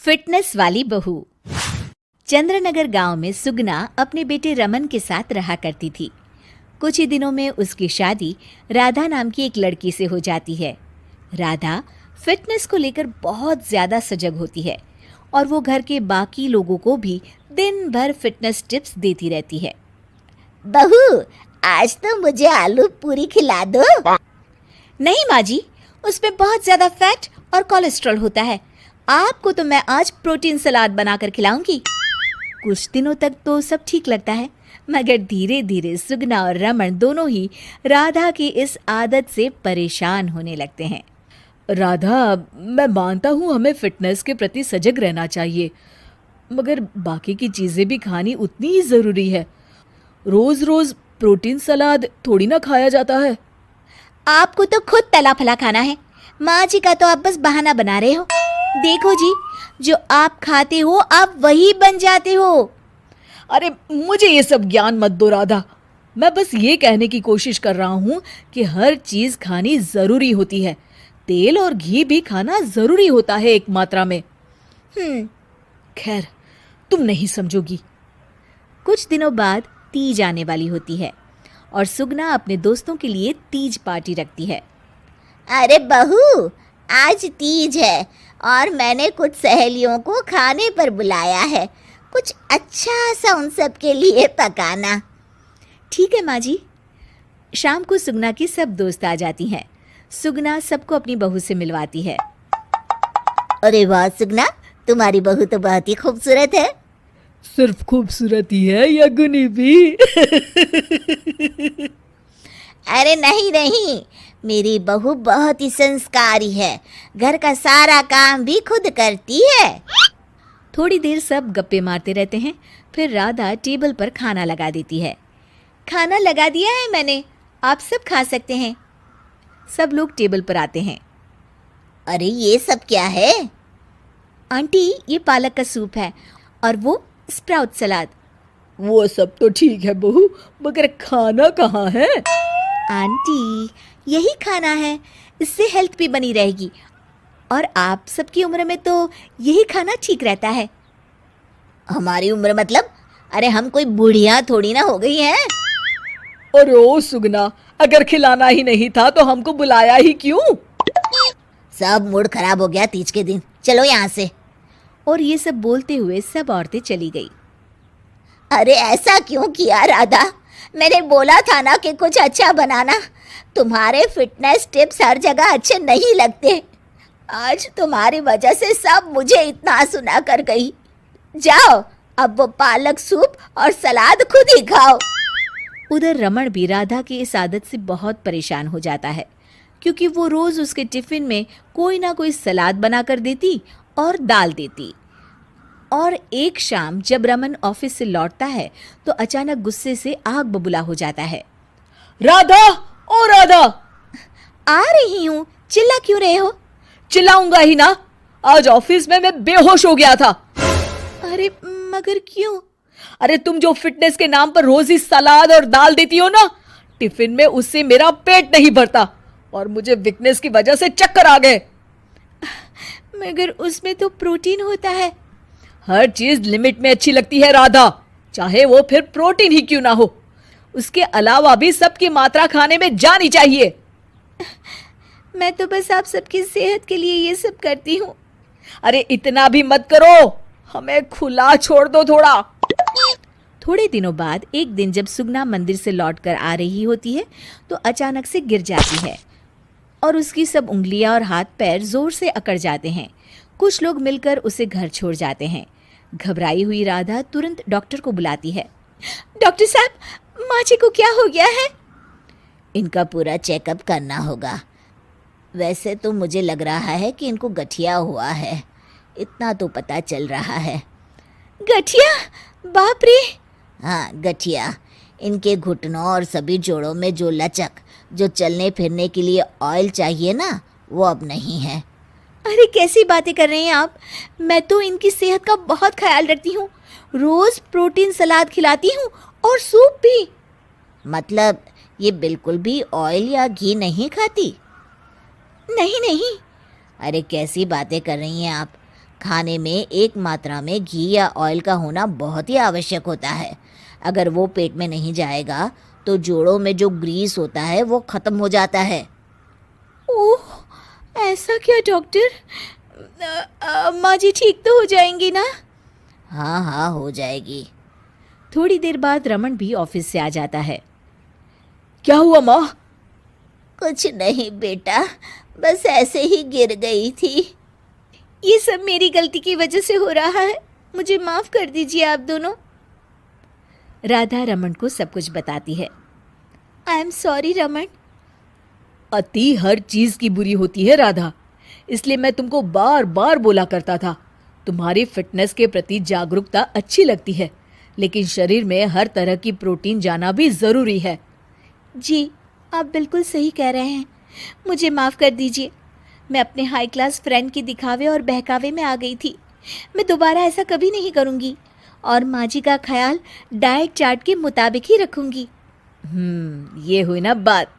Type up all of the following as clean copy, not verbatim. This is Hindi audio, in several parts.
फिटनेस वाली बहू। चंद्रनगर गांव में सुगना अपने बेटे रमन के साथ रहा करती थी। कुछ ही दिनों में उसकी शादी राधा नाम की एक लड़की से हो जाती है। राधा फिटनेस को लेकर बहुत ज्यादा सजग होती है और वो घर के बाकी लोगों को भी दिन भर फिटनेस टिप्स देती रहती है। बहू, आज तो मुझे आलू पूरी खिला दो। नहीं माँ जी, उसमें बहुत ज्यादा फैट और कोलेस्ट्रॉल होता है। आपको तो मैं आज प्रोटीन सलाद बनाकर खिलाऊंगी। कुछ दिनों तक तो सब ठीक लगता है, मगर धीरे धीरे सुगना और रमन दोनों ही राधा की इस आदत से परेशान होने लगते हैं। राधा, मैं मानता हूँ हमें फिटनेस के प्रति सजग रहना चाहिए, मगर बाकी की चीज़ें भी खानी उतनी ही ज़रूरी है। रोज़ रोज़ प्रोटीन सलाद थोड़ी ना खाया जाता है। आपको तो खुद तला फला खाना है। माँ जी का तो आप बस बहाना बना रहे हो। देखो जी, जो आप खाते हो आप वही बन जाते हो। अरे मुझे ये सब ज्ञान मत दो राधा। मैं बस ये कहने की कोशिश कर रहा हूँ कि हर चीज़ खानी ज़रूरी होती है। तेल और घी भी खाना ज़रूरी होता है एक मात्रा में। खैर, तुम नहीं समझोगी। कुछ दिनों बाद तीज आने वाली होती है और सुगना अपने दोस्तों के लिए तीज पार्टी रखती है। अरे बहू, आज तीज है और मैंने कुछ सहेलियों को खाने पर बुलाया है। कुछ अच्छा सा उन सब के लिए पकाना। ठीक है माँ जी। शाम को सुगना की सब दोस्त आ जाती हैं। सुगना सबको अपनी बहू से मिलवाती है। अरे वाह सुगना, तुम्हारी बहू तो बहुत ही खूबसूरत है। सिर्फ खूबसूरत ही है या गुनी भी? अरे नहीं नहीं, मेरी बहू बहुत ही संस्कारी है। घर का सारा काम भी खुद करती है। थोड़ी देर सब गप्पे मारते रहते हैं। फिर राधा टेबल पर खाना लगा देती है। खाना लगा दिया है मैंने, आप सब खा सकते हैं। सब लोग टेबल पर आते हैं। अरे ये सब क्या है? आंटी, ये पालक का सूप है और वो स्प्राउट सलाद। वो सब तो ठीक है बहू, मगर खाना कहाँ है? आंटी, यही खाना है, इससे हेल्थ भी बनी रहेगी और आप सबकी उम्र में तो यही खाना ठीक रहता है। हमारी उम्र मतलब? अरे हम कोई बुढ़िया थोड़ी ना हो गई हैं। अरे ओ सुगना, अगर खिलाना ही नहीं था तो हमको बुलाया ही क्यों? सब मूड खराब हो गया तीज के दिन। चलो यहाँ से। और ये सब बोलते हुए सब औरतें चली गई। अरे ऐसा क्यों किया राधा? मैंने बोला था ना कि कुछ अच्छा बनाना। तुम्हारे फिटनेस टिप्स हर जगह अच्छे नहीं लगते। आज तुम्हारी वजह से सब मुझे इतना सुना कर गई। जाओ, अब वो पालक सूप और सलाद खुद ही खाओ। उधर रमन भी राधा की इस आदत से बहुत परेशान हो जाता है, क्योंकि वो रोज उसके टिफिन में कोई ना कोई सलाद बनाकर देती और दाल देती। और एक शाम जब रमन ऑफिस से लौटता है तो अचानक गुस्से से आग बबूला हो जाता है। राधा, ओ राधा! आ रही हूँ, चिल्ला क्यों रहे हो? चिल्लाऊंगा ही ना, आज ऑफिस में मैं बेहोश हो गया था। अरे मगर क्यों? अरे तुम जो फिटनेस के नाम पर रोज ही सलाद और दाल देती हो ना, टिफिन में उससे मेरा पेट नहीं भरता और मुझे वीकनेस की वजह से चक्कर आ गए। मगर उसमें तो प्रोटीन होता है। हर चीज लिमिट में अच्छी लगती है राधा, चाहे वो फिर प्रोटीन ही क्यों ना हो। उसके अलावा भी सबकी मात्रा खाने में जानी चाहिए। मैं तो बस आप सबकी सेहत के लिए ये सब करती हूँ। अरे इतना भी मत करो, हमें खुला छोड़ दो थोड़ा। थोड़े दिनों बाद एक दिन जब सुगना मंदिर से लौटकर आ रही होती है तो अचानक से गिर जाती है और उसकी सब उंगलियां और हाथ पैर जोर से अकड़ जाते हैं। कुछ लोग मिलकर उसे घर छोड़ जाते हैं। घबराई हुई राधा तुरंत डॉक्टर को बुलाती है। डॉक्टर साहब, माँ जी को क्या हो गया है? इनका पूरा चेकअप करना होगा। वैसे तो मुझे लग रहा है कि इनको गठिया हुआ है, इतना तो पता चल रहा है। गठिया? बाप रे! हाँ, गठिया। इनके घुटनों और सभी जोड़ों में जो लचक, जो चलने फिरने के लिए ऑयल चाहिए ना, वो अब नहीं है। अरे कैसी बातें कर रहे हैं आप? मैं तो इनकी सेहत का बहुत ख्याल रखती हूँ। रोज प्रोटीन सलाद खिलाती हूँ और सूप भी। मतलब ये बिल्कुल भी ऑयल या घी नहीं खाती? नहीं नहीं। अरे कैसी बातें कर रही हैं आप? खाने में एक मात्रा में घी या ऑयल का होना बहुत ही आवश्यक होता है। अगर वो पेट में नहीं जाएगा तो जोड़ों में जो ग्रीस होता है वो खत्म हो जाता है। ओह, ऐसा क्या डॉक्टर? माँ जी ठीक तो हो जाएंगी ना? हाँ हाँ, हो जाएगी। थोड़ी देर बाद रमन भी ऑफिस से आ जाता है। क्या हुआ माँ? कुछ नहीं बेटा, बस ऐसे ही गिर गई थी। ये सब मेरी गलती की वजह से हो रहा है, मुझे माफ कर दीजिए आप दोनों। राधा रमन को सब कुछ बताती है। I am sorry Raman. अति हर चीज की बुरी होती है राधा, इसलिए मैं तुमको बार बार बोला करता था। तुम्हारी फिटनेस के प्रति जागरूकता अच्छी लगती है, लेकिन शरीर में हर तरह की प्रोटीन जाना भी जरूरी है। जी, आप बिल्कुल सही कह रहे हैं, मुझे माफ़ कर दीजिए। मैं अपने हाई क्लास फ्रेंड के दिखावे और बहकावे में आ गई थी। मैं दोबारा ऐसा कभी नहीं करूँगी और माँ जी का ख्याल डाइट चार्ट के मुताबिक ही रखूँगी। ये हुई ना बात।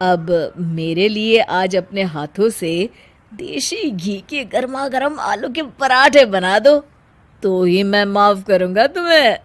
अब मेरे लिए आज अपने हाथों से देशी घी के गर्मा गर्म आलू के पराठे बना दो, तो ही मैं माफ करूंगा तुम्हें।